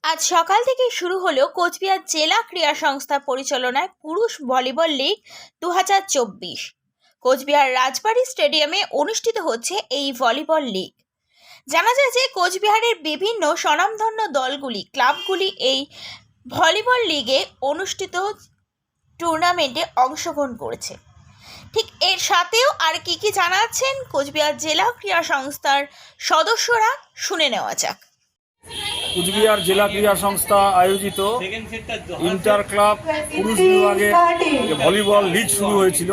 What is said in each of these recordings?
আজ সকাল থেকেই শুরু হলো কোচবিহার জেলা ক্রীড়া সংস্থা পরিচালনায় পুরুষ ভলিবল লিগ 2024। কোচবিহার রাজবাড়ী স্টেডিয়ামে অনুষ্ঠিত হচ্ছে এই ভলিবল লিগ। জানা যায় যে কোচবিহারের বিভিন্ন স্বনামধন্য দলগুলি ক্লাবগুলি এই ভলিবল লিগে অনুষ্ঠিত টুর্নামেন্টে অংশগ্রহণ করেছে। ঠিক এর সাথেও আর কি জানাচ্ছেন কোচবিহার জেলা ক্রীড়া সংস্থার সদস্যরা, শুনে নেওয়া যাক। কোচবিহার জেলা ক্রীড়া সংস্থা আয়োজিত ইন্টার ক্লাব পুরুষ বিভাগে ভলিবল লিগ শুরু হয়েছিল।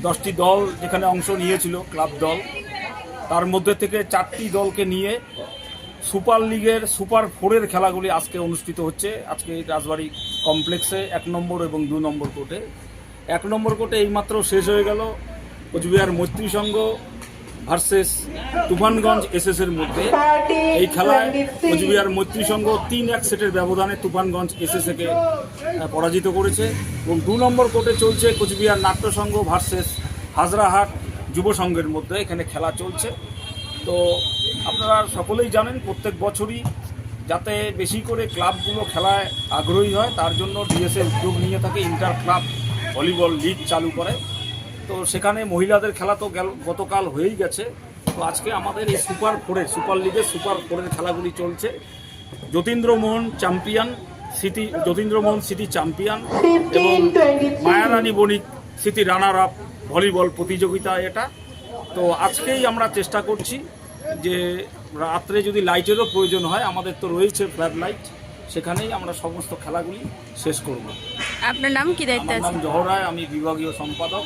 10টি দল যেখানে অংশ নিয়েছিল, ক্লাব দল, তার মধ্যে থেকে 4টি দলকে নিয়ে সুপার লিগের সুপার 4-এর খেলাগুলি আজকে অনুষ্ঠিত হচ্ছে। আজকে রাজবাড়ী কমপ্লেক্সে 1 নম্বর এবং 2 নম্বর কোর্টে। 1 নম্বর কোর্টে এইমাত্র শেষ হয়ে গেল কোচবিহার মৈত্রী সংঘ ভার্সেস তুফানগঞ্জ এসএস-এর মধ্যে। এই খেলায় কোচবিহার মৈত্রী সংঘ 3-1 সেটের ব্যবধানে তুফানগঞ্জ এসএস-কে পরাজিত করেছে। এবং 2 নম্বর কোর্টে চলছে কোচবিহার নাট্য সংঘ ভার্সেস হাজরাহাট যুব সংঘের মধ্যে। এখানে খেলা চলছে। তো আপনারা সকলেই জানেন, প্রত্যেক বছরই যাতে বেশি করে ক্লাবগুলো খেলায় আগ্রহী হয় তার জন্য ডিএসএ উদ্যোগ নিয়ে থাকে, ইন্টার ক্লাব ভলিবল লিগ চালু করে। তো সেখানে মহিলাদের খেলা তো গতকাল হয়েই গেছে। তো আজকে আমাদের এই সুপার লিগের সুপার 4-এর খেলাগুলি চলছে। যতীন্দ্রমোহন সিটি চ্যাম্পিয়ন এবং মায়ারানী বণিক সিটি রানার আপ ভলিবল প্রতিযোগিতা এটা। তো আজকেই আমরা চেষ্টা করছি যে রাত্রে যদি লাইটেরও প্রয়োজন হয়, আমাদের তো রয়েছে ফ্ল্যাড লাইট, সেখানেই আমরা সমস্ত খেলাগুলি শেষ করব। আপনার নাম কি দায়িত্ব আছে? আমার নাম জহর রায়, আমি বিভাগীয় সম্পাদক।